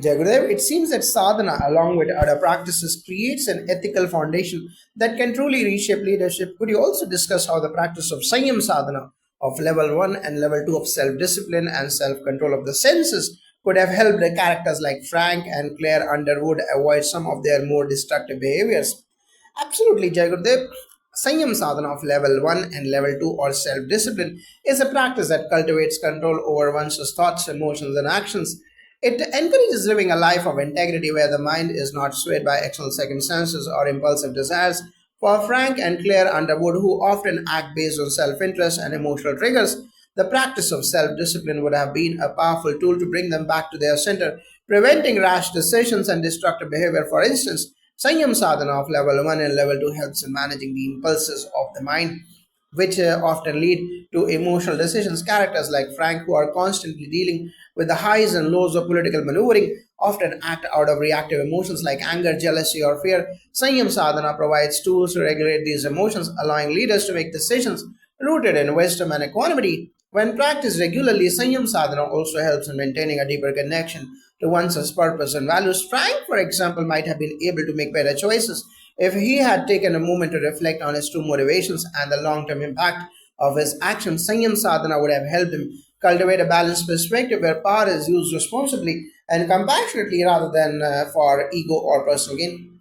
Jagudev, it seems that sadhana, along with other practices, creates an ethical foundation that can truly reshape leadership. Could you also discuss how the practice of Sanyam sadhana of level 1 and level 2 of self discipline and self control of the senses could have helped the characters like Frank and Claire Underwood avoid some of their more destructive behaviors? Absolutely, Jagudev. Sanyam sadhana of level 1 and level 2 or self discipline is a practice that cultivates control over one's thoughts, emotions, and actions. It encourages living a life of integrity where the mind is not swayed by external circumstances or impulsive desires. For Frank and Claire Underwood, who often act based on self interest and emotional triggers, the practice of self discipline would have been a powerful tool to bring them back to their center, preventing rash decisions and destructive behavior. For instance, Sanyam sadhana of level 1 and level 2 helps in managing the impulses of the mind, which often lead to emotional decisions. Characters like Frank, who are constantly dealing with the highs and lows of political maneuvering, often act out of reactive emotions like anger, jealousy, or fear. Sanyam sadhana provides tools to regulate these emotions, allowing leaders to make decisions rooted in wisdom and equanimity. When practiced regularly, Sanyam sadhana also helps in maintaining a deeper connection to one's purpose and values. Frank, for example, might have been able to make better choices if he had taken a moment to reflect on his true motivations and the long term impact of his actions. Sanyam sadhana would have helped him cultivate a balanced perspective where power is used responsibly and compassionately rather than for ego or personal gain.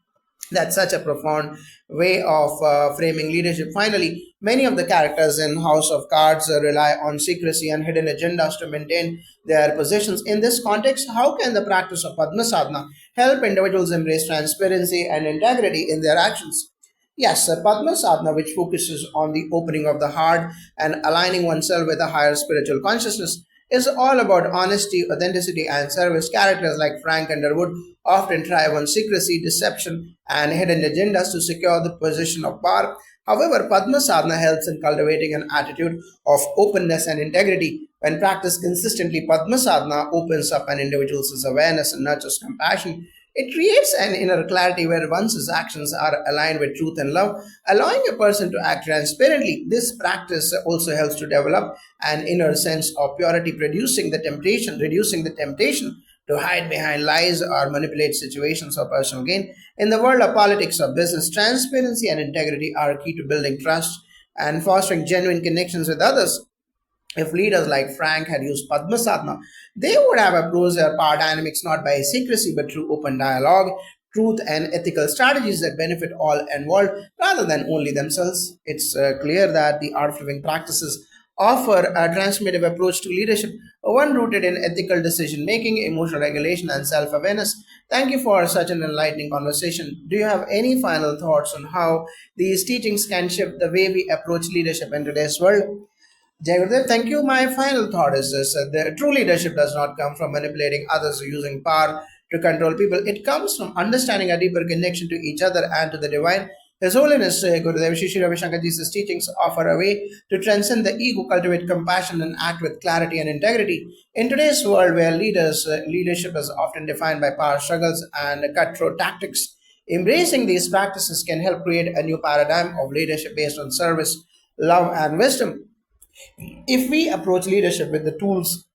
That's such a profound way of framing leadership. Finally, many of the characters in House of Cards rely on secrecy and hidden agendas to maintain their positions. In this context, how can the practice of Padma Sadhana help individuals embrace transparency and integrity in their actions? Yes, Padma Sadhana, which focuses on the opening of the heart and aligning oneself with a higher spiritual consciousness, is all about honesty, authenticity, and service. Characters like Frank Underwood often thrive on secrecy, deception, and hidden agendas to secure the position of power. However, Padma Sadhana helps in cultivating an attitude of openness and integrity. When practiced consistently, Padma Sadhana opens up an individual's awareness and nurtures compassion. It creates an inner clarity where one's actions are aligned with truth and love, allowing a person to act transparently. This practice also helps to develop an inner sense of purity, reducing the temptation to hide behind lies or manipulate situations for personal gain. In the world of politics or business, transparency and integrity are key to building trust and fostering genuine connections with others. If leaders like Frank had used Padma Sadhana, they would have approached their power dynamics not by secrecy but through open dialogue, truth, and ethical strategies that benefit all involved rather than only themselves. It's clear that the art of living practices offer a transformative approach to leadership, one rooted in ethical decision making, emotional regulation, and self awareness. Thank you for such an enlightening conversation. Do you have any final thoughts on how these teachings can shift the way we approach leadership in today's world? Jayagurdev, thank you. My final thought is this: the true leadership does not come from manipulating others or using power to control people. It comes from understanding a deeper connection to each other and to the divine. His Holiness Gurudev Shri Shri Ravi Shankar Ji's teachings offer a way to transcend the ego, cultivate compassion, and act with clarity and integrity. In today's world, where leadership is often defined by power struggles and cutthroat tactics, embracing these practices can help create a new paradigm of leadership based on service, love, and wisdom. If we approach leadership with the tools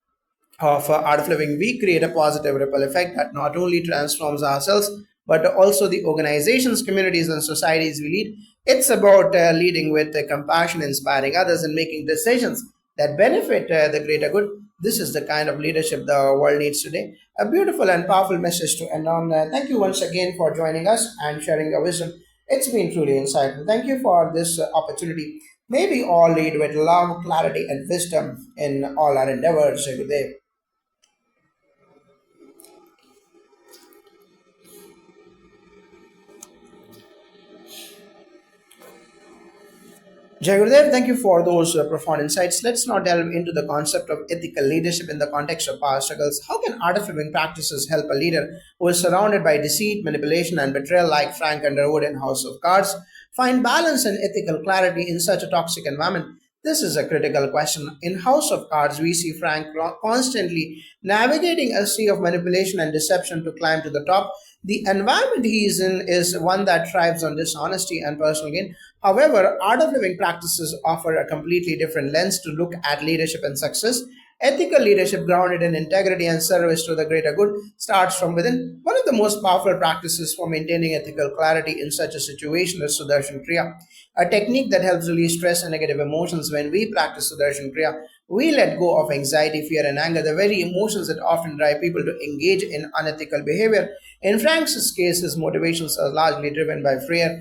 of art of living, we create a positive ripple effect that not only transforms ourselves but also the organizations, communities, and societies we lead. It's about leading with compassion, inspiring others, and making decisions that benefit the greater good. This is the kind of leadership the world needs today. A beautiful and powerful message to end on. Thank you once again for joining us and sharing your wisdom. It's been truly insightful. Thank you for this opportunity. May we all lead with love, clarity, and wisdom in all our endeavors. Good day. Jai Gurudev, thank you for those profound insights. Let's now delve into the concept of ethical leadership in the context of power struggles. How can art of living practices help a leader who is surrounded by deceit, manipulation, and betrayal, like Frank Underwood in House of Cards, find balance and ethical clarity in such a toxic environment? This is a critical question. In House of Cards, we see Frank constantly navigating a sea of manipulation and deception to climb to the top. The environment he is in is one that thrives on dishonesty and personal gain. However, art of living practices offer a completely different lens to look at leadership and success. Ethical leadership grounded in integrity and service to the greater good starts from within. One of the most powerful practices for maintaining ethical clarity in such a situation is Sudarshan Kriya, a technique that helps release stress and negative emotions. When we practice Sudarshan Kriya, we let go of anxiety, fear, and anger, the very emotions that often drive people to engage in unethical behavior. In Frank's case, his motivations are largely driven by fear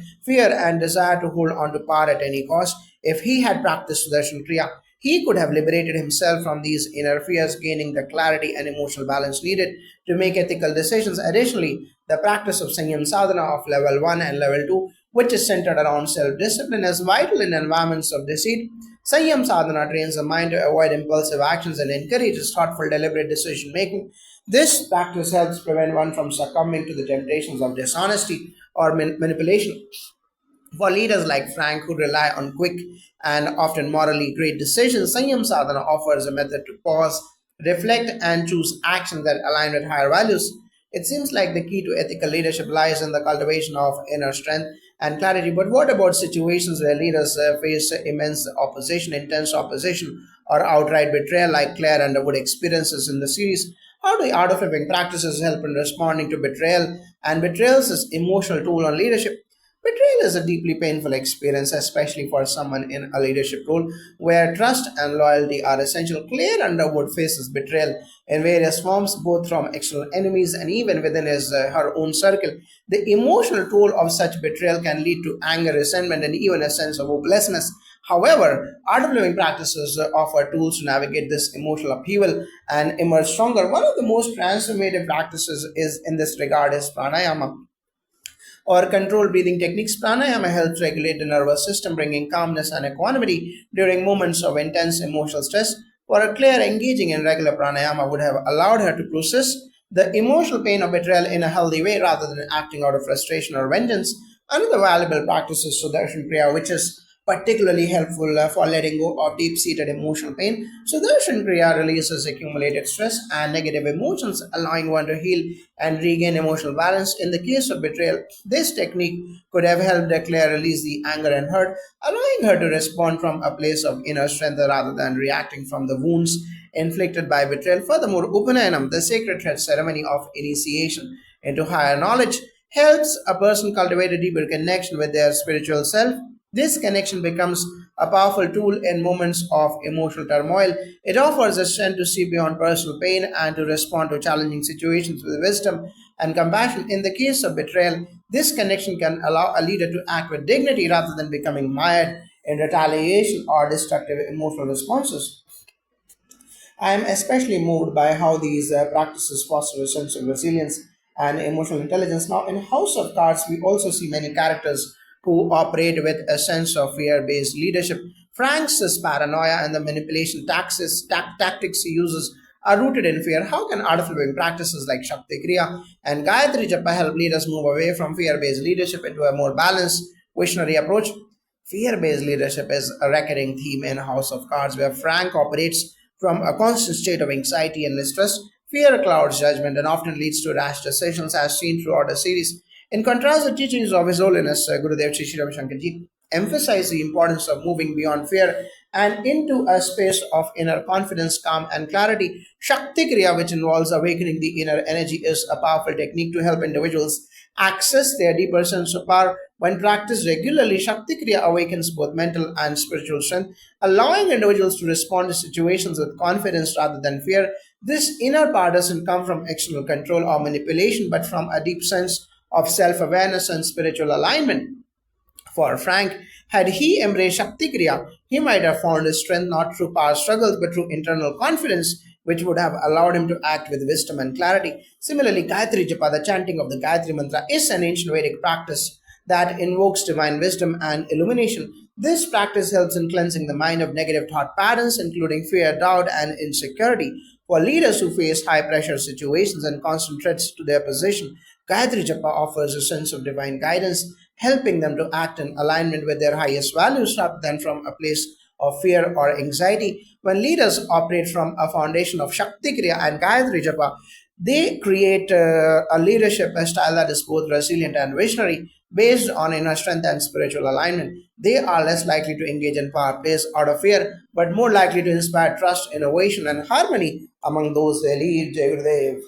and desire to hold on to power at any cost. If he had practiced Sudarshan Kriya, he could have liberated himself from these inner fears, gaining the clarity and emotional balance needed to make ethical decisions. Additionally, the practice of Sanyam Sadhana of level 1 and level 2, which is centered around self discipline, is vital in environments of deceit. Sanyam Sadhana trains the mind to avoid impulsive actions and encourages thoughtful, deliberate decision making. This practice helps prevent one from succumbing to the temptations of dishonesty or manipulation. For leaders like Frank, who rely on quick and often morally great decisions, Sanyam Sadhana offers a method to pause, reflect, and choose actions that align with higher values. It seems like the key to ethical leadership lies in the cultivation of inner strength and clarity. But what about situations where leaders face immense opposition, intense opposition, or outright betrayal, like Claire Underwood experiences in the series? How do art of living practices help in responding to betrayal and betrayals as emotional tool on leadership? Betrayal is a deeply painful experience, especially for someone in a leadership role where trust and loyalty are essential. Claire Underwood faces betrayal in various forms, both from external enemies and even within her own circle. The emotional toll of such betrayal can lead to anger, resentment, and even a sense of hopelessness. However, art of living practices offer tools to navigate this emotional upheaval and emerge stronger. One of the most transformative practices is in this regard is pranayama or controlled breathing techniques. Pranayama helps regulate the nervous system, bringing calmness and equanimity during moments of intense emotional stress. For a Claire, engaging in regular pranayama would have allowed her to process the emotional pain of betrayal in a healthy way rather than acting out of frustration or vengeance. Another valuable practice is Sudarshan Kriya, which is particularly helpful for letting go of deep seated emotional pain. Sudarshan Kriya releases accumulated stress and negative emotions, allowing one to heal and regain emotional balance. In the case of betrayal, this technique could have helped Claire release the anger and hurt, allowing her to respond from a place of inner strength rather than reacting from the wounds inflicted by betrayal. Furthermore, Upanayanam, the sacred ceremony of initiation into higher knowledge, helps a person cultivate a deeper connection with their spiritual self. This connection becomes a powerful tool in moments of emotional turmoil. It offers a strength to see beyond personal pain and to respond to challenging situations with wisdom and compassion. In the case of betrayal, this connection can allow a leader to act with dignity rather than becoming mired in retaliation or destructive emotional responses. I am especially moved by how these practices foster a sense of resilience and emotional intelligence. Now, in House of Cards, we also see many characters who operate with a sense of fear based leadership. Frank's paranoia and the manipulation tactics he uses are rooted in fear. How can art of living practices like Shakti Kriya and Gayatri Japa help leaders move away from fear based leadership into a more balanced, visionary approach? Fear based leadership is a recurring theme in House of Cards, where Frank operates from a constant state of anxiety and mistrust. Fear clouds judgment and often leads to rash decisions, as seen throughout the series. In contrast, the teachings of His Holiness Gurudev Sri Sri Ravi Shankar Ji emphasize the importance of moving beyond fear and into a space of inner confidence, calm, and clarity. Shakti Kriya, which involves awakening the inner energy, is a powerful technique to help individuals access their deeper sense of power. When practiced regularly, Shakti Kriya awakens both mental and spiritual strength, allowing individuals to respond to situations with confidence rather than fear. This inner power doesn't come from external control or manipulation, but from a deep sense of self awareness and spiritual alignment. For Frank, had he embraced Shakti Kriya, he might have found his strength not through power struggles but through internal confidence, which would have allowed him to act with wisdom and clarity. Similarly, Gayatri Japa, the chanting of the Gayatri Mantra, is an ancient Vedic practice that invokes divine wisdom and illumination. This practice helps in cleansing the mind of negative thought patterns, including fear, doubt, and insecurity. For leaders who face high pressure situations and constant threats to their position, Gayatri Japa offers a sense of divine guidance, helping them to act in alignment with their highest values rather than from a place of fear or anxiety. When leaders operate from a foundation of Shakti Kriya and Gayatri Japa, they create a leadership style that is both resilient and visionary. based on inner strength and spiritual alignment. They are less likely to engage in power plays out of fear, but more likely to inspire trust, innovation, and harmony among those they lead. Jai Gurudev.